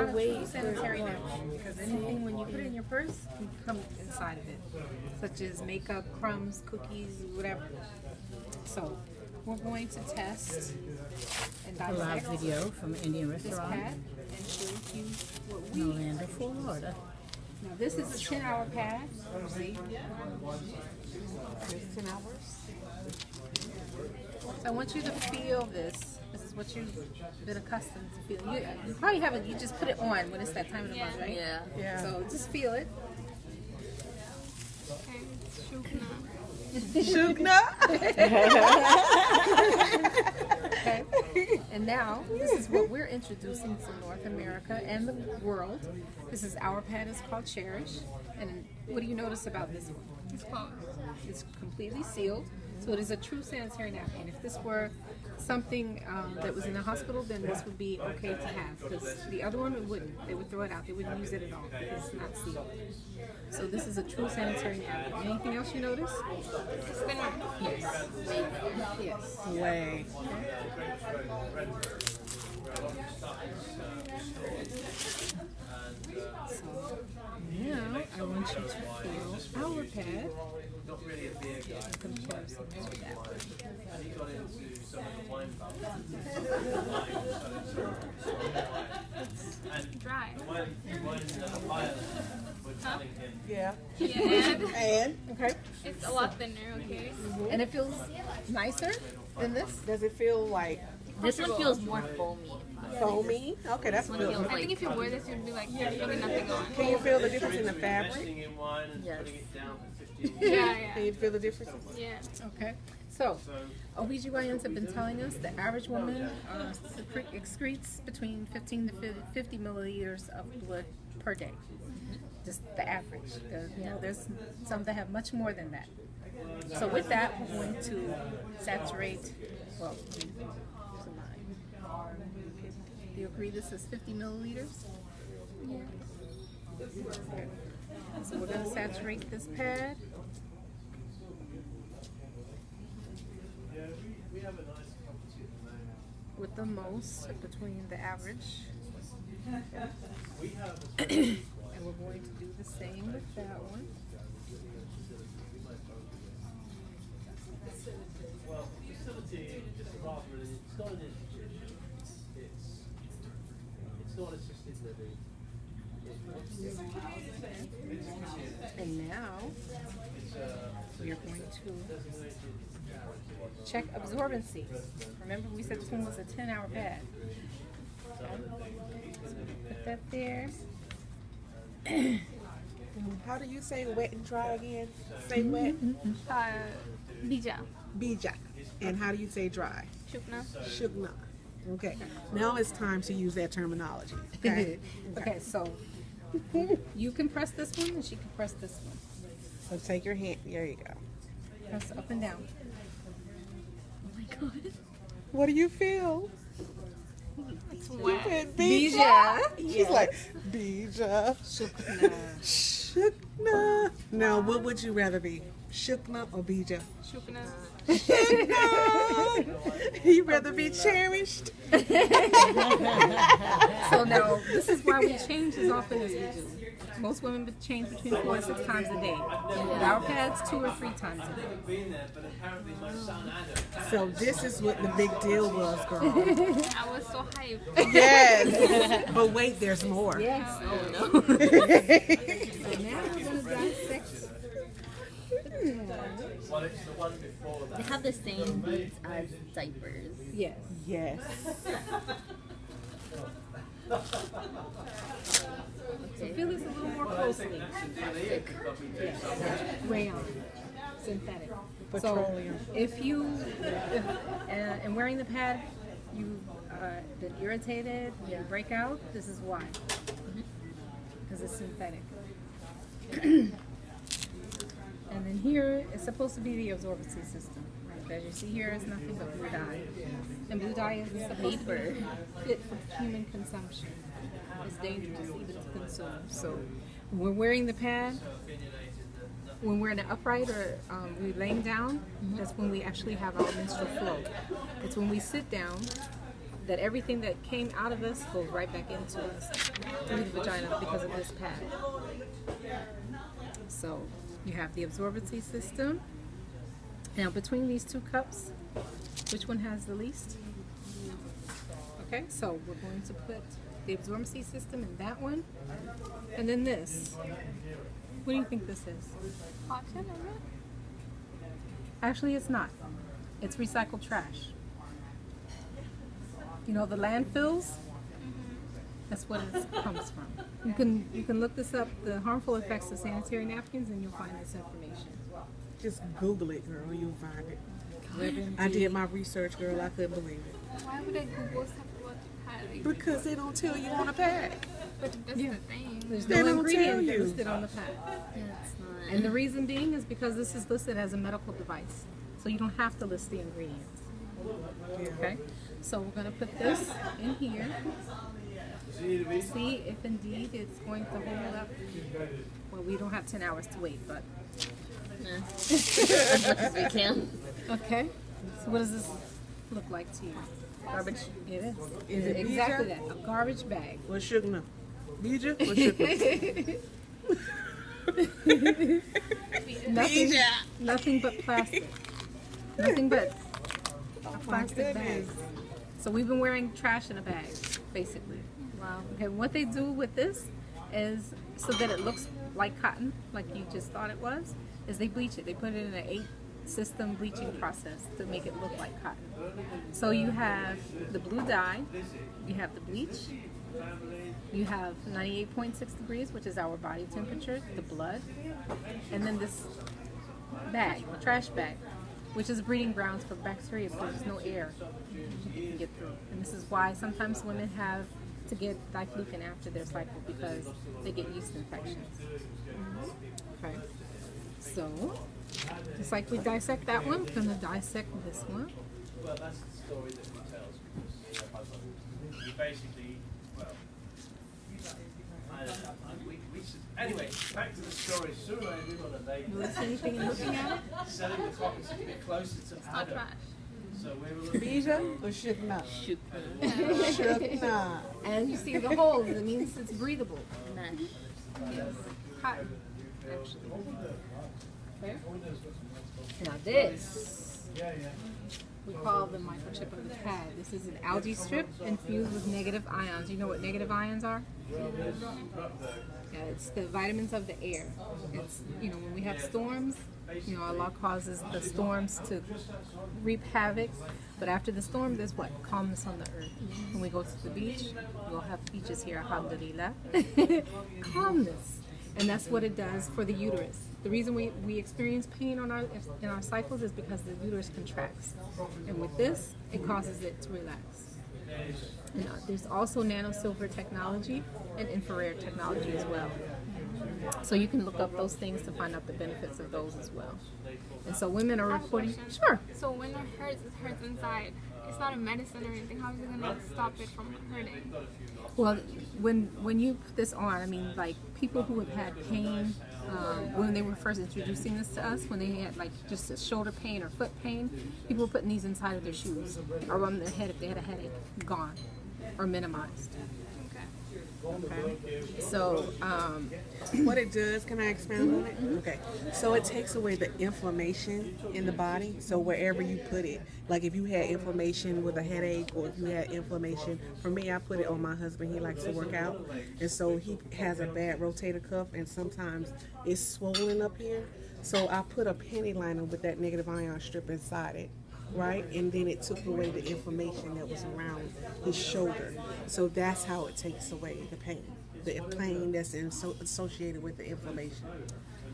not a true sanitary napkin because anything when you put it in your purse can come inside of it, such as makeup, crumbs, cookies, whatever. So we're going to test and A live dissect video from an Indian this restaurant pad and show you what in we. Orlando, Florida. Now this is a 10-hour pad. You see, It's 10 hours. so I want you to feel this. This is what you've been accustomed to feeling. You probably haven't. You just put it on when it's that time of the month, right? Yeah. Yeah. So just feel it. Shugna. Okay. And now, this is what we're introducing to North America and the world. This is our pad. It's called Cherish. And what do you notice about this one? It's closed. It's completely sealed. So it is a true sanitary napkin. If this were something that was in the hospital, then this would be okay to have. Because the other one, it wouldn't. They would throw it out. They wouldn't use it at all because it's not sealed. So this is a true sanitary napkin. Anything else you notice? It's thinner. Yes. Yes. Way. Now, I want you to feel our pad and comparison to that one. Dry. Yeah. Yeah, And Okay. it's a lot thinner, okay? And it feels nicer than this? does it feel like This one feels more foamy. foamy? Okay, that's This one good. feels I think if you wear this, you'd be like, there's really nothing on. Can you feel the difference in the fabric? Yes. Can Yeah, you feel the difference? yeah. Okay. So, OBGYNs have been telling us the average woman excretes between 15 to 50 milliliters of blood per day. Just the average. There's some that have much more than that. So with that, we're going to saturate, well, here's a line. Do you agree this is 50 milliliters? Yeah. Okay. So we're going to saturate this pad. With the most between the average. And we're going to do the same with that one. Well, facility is rather it's not an institution. It's not assisted living. And now we are going to check absorbency. Remember we said this one was a 10-hour pad. Put that there. How do you say wet and dry again? Say wet. Bija. Bija. And how do you say dry? Shukna. Shugna. Okay. Now it's time to use that terminology. Okay. Okay, so you can press this one and she can press this one. So take your hand. There you go. Press up and down. Oh my god. What do you feel? It's You wet. said Bija. Bija. She's Yes. like, Bija. Shukna. Shukna. Now, what would you rather be? Shukna or Bija? Shukna. Shukna. You'd rather be cherished? So now, this is why we change as often as we do. Most women change between 4 and 6 times a day. With our pads, 2 or 3 times a day. So this is what the big deal was, girl. I was so hyped. Yes. But wait, there's more. Yes. Oh no. So now we're going to dissect. They have the same beads as diapers. Yes. Yes. So feel this a little more closely. Rayon. Synthetic. Petroleum. So if and wearing the pad, you've been irritated, you break out, this is why. Because it's synthetic. And then here is supposed to be the absorbency system. Right? As you see here is nothing but blue dye. And blue dye is supposed to be fit for human consumption. It's dangerous even to consume. So when we're wearing the pad, when we're in an upright or we're laying down, that's when we actually have our menstrual flow. It's when we sit down that everything that came out of us goes right back into us through the vagina because of this pad. So you have the absorbency system. Now between these two cups, which one has the least? Okay, so we're going to put the absorbency system in that one, and then this. What do you think this is? Caution, is it? Actually, it's not. It's recycled trash. You know the landfills? That's what it comes from. You can look this up, the harmful effects of sanitary napkins, and you'll find this information. Just Google it, girl. You'll find it. I did my research, girl. I couldn't believe it. Why would I Google something about the pad? Because they don't tell you on a pad. But that's the thing. There's They no don't ingredient tell you. listed on the pad. Yeah, it's not. And the reason being is because this is listed as a medical device. So you don't have to list the ingredients. Okay? So we're going to put this in here. See if indeed it's going to hold up. Well, we don't have 10 hours to wait, but... As much as we can. Okay. So what does this look like to you? Garbage. It is. Is it exactly Bija? that. A garbage bag. What sugar? Bija? What sugar? Nothing, Bija. nothing but plastic. Nothing but a my plastic bag. goodness. So we've been wearing trash in a bag, basically. Wow. Okay, what they do with this is so that it looks like cotton, like you just thought it was, is they bleach it. They put it in an 8-system bleaching process to make it look like cotton. So you have the blue dye, you have the bleach, you have 98.6 degrees, which is our body temperature, the blood, and then this bag, trash bag, which is breeding grounds for bacteria because there's no air you can get through. And this is why sometimes women have to get diflucan after their cycle because they get yeast infections. Okay, so just like we dissect that one, we're going to dissect this one. Well, that's the story that he tells. You basically, well, I don't know. Anyway, back to the story. Sooner or later, Notice anything in looking at it? selling the copies a bit closer to Not Adam. trash. So we were looking Bija or sugar? Sugar. And you see the holes, it means it's breathable. Mesh. Cotton, actually. Okay. Now this, we call the microchip of the pad. This is an algae strip infused with negative ions. You know what negative ions are? Yeah, it's the vitamins of the air. It's, you know, when we have storms, you know, Allah causes the storms to reap havoc. But after the storm, there's what? Calmness on the earth. When we go to the beach, we'll have beaches here, alhamdulillah. Calmness. And that's what it does for the uterus. The reason we experience pain in our cycles is because the uterus contracts. And with this, it causes it to relax. And there's also nanosilver technology and infrared technology as well. So you can look up those things to find out the benefits of those as well. And so women are reporting. Sure. So when it hurts inside. It's not a medicine or anything. How is it going to stop it from hurting? Well, when you put this on, I mean, like people who have had pain when they were first introducing this to us, when they had like just a shoulder pain or foot pain, people were putting these inside of their shoes or on their head if they had a headache, gone or minimized. Okay. So, What it does, can I expound on it? Okay. So it takes away the inflammation in the body. So wherever you put it, like if you had inflammation with a headache or if you had inflammation, for me, I put it on my husband. He likes to work out. And so he has a bad rotator cuff and sometimes it's swollen up here. So I put a panty liner with that negative ion strip inside it. Right, and then it took away the inflammation that was around his shoulder. So that's how it takes away the pain that's associated with the inflammation.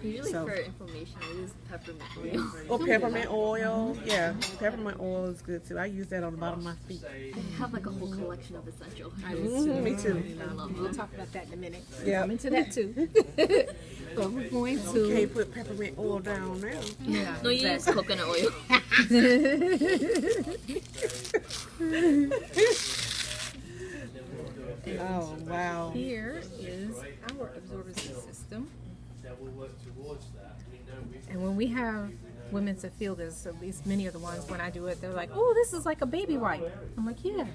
Usually So- for inflammation, I use peppermint oil. Oh, peppermint oil, yeah, peppermint oil is good too. I use that on the bottom of my feet. I have like a whole collection of essential I oils. do too. Me too. I love We'll them. talk about that in a minute. Yeah. I'm into that too. But we're going You to. can't put peppermint oil down now. Yeah, No, you use exactly. coconut oil. Oh wow. Here is our absorbency system. that will work towards that. We know we've And when we have women to feel this, at least many of the ones when I do it, they're like, "Oh, this is like a baby wipe." I'm like, "Yeah,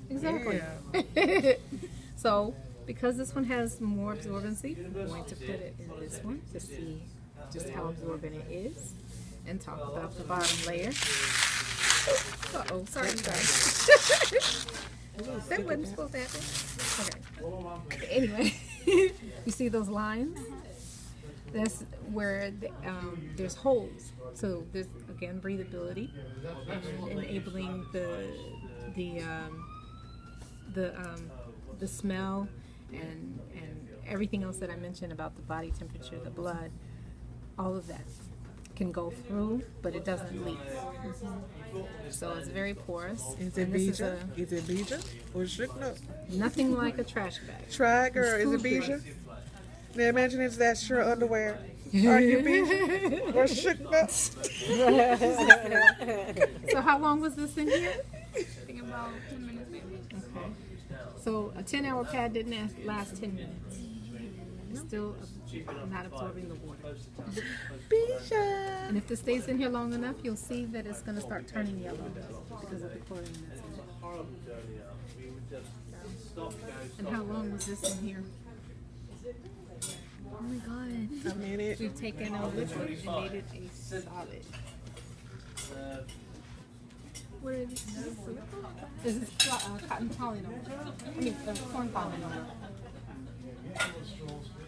Exactly. So, because this one has more absorbency, I'm going to put it in this one to see just how absorbent it is and talk about the bottom layer. Uh-oh, sorry you guys. That wasn't supposed to happen. Okay. Anyway, you see those lines? That's where there's holes. So there's, again, breathability and enabling the smell and everything else that I mentioned about the body temperature, the blood, all of that can go through, but it doesn't leak. So it's very porous. Is it Bija? Is it Bija or Shukna? Nothing like a trash bag. Try, girl. Is it Bija? Now imagine it's that shirt underwear. Are you Bija or Shukna? So how long was this in here? I think about 10 minutes maybe. Okay. So a 10-hour pad didn't last 10 minutes. It's still not absorbing the water. Bija. And if this stays in here long enough, you'll see that it's going to start turning yellow because of the chlorine that's in it. And how long was this in here? Oh my god. A minute. We've taken a liquid and made it a solid. What is this? This is cotton polymer. I mean, corn polymer.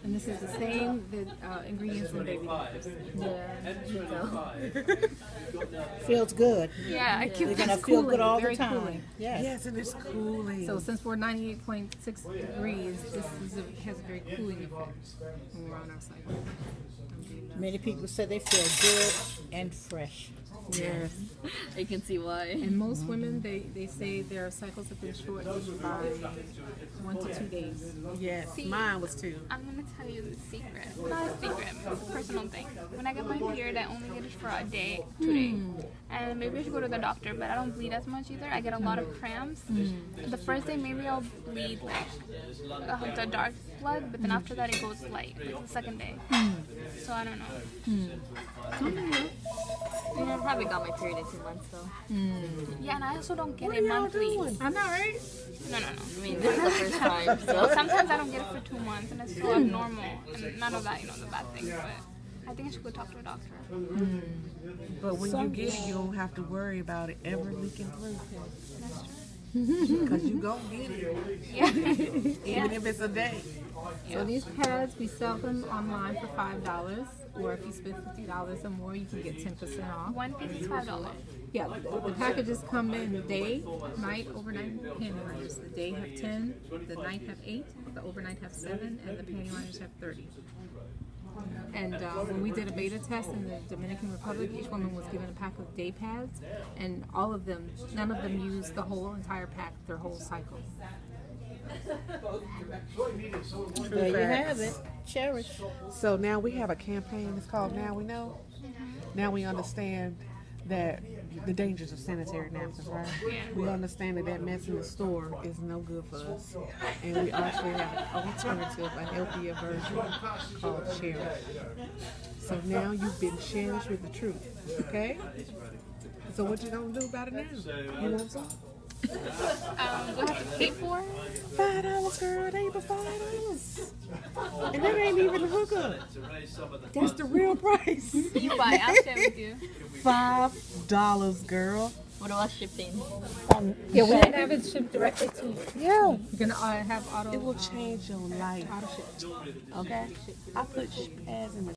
And this is the same ingredients in baby diapers. Yeah. Feels good. Yeah, I keep You're gonna It's feel cooling, good all the very time. cooling. Yes. Yes, and it's cooling. So since we're 98.6 degrees, this has a very cooling effect when we're on our cycle. Many people say they feel good and fresh. Yes. I can see why. And most women, they say their cycles have been shortened by 1 to 2 days. Yes, See, mine was too. I'm gonna tell you the secret. Not a secret, it's a personal thing. When I get my period, I only get it for a day, 2 days. And maybe I should go to the doctor, but I don't bleed as much either. I get a lot of cramps. The first day, maybe I'll bleed like the dark blood, but then after that, it goes light. Like the second day. So I don't know. You know, I probably got my period in 2 months though. Yeah, and I also don't get it monthly. I know, right? No. I mean, this is the first time, So so. sometimes I don't get it for 2 months, and it's so abnormal. And none of that, the bad things. But I think I should go talk to a doctor. But when you get it, you don't have to worry about it ever leaking through. That's true. Because you gon' get it, Yeah. even if it's a day. So these pads, we sell them online for $5, or if you spend $50 or more, you can get 10% off. One piece is $5. Yeah, the packages come in day, night, overnight, and panty liners. The day have 10, the night have 8, the overnight have 7, and the panty liners have 30. And when we did a beta test in the Dominican Republic, each woman was given a pack of day pads, and all of them, none of them used the whole entire pack, their whole cycle. There you have it. Cherish. So now we have a campaign. It's called Now We Know. Now we understand that the dangers of sanitary napkins, right? We understand that mess in the store is no good for us. And we actually have an alternative, a healthier version called Cherish. So now you've been cherished with the truth, okay? So what you gonna do about it now? You want some? Do I have to pay for it? $5, girl. It ain't but $5. And that ain't even the hookup. That's the real price. You buy it, I'll share with you. $5, girl. What about shipping? Yeah, we can have it shipped directly to you. Yeah. You can have auto. It will change your life. Auto ship. Okay? I put pads in the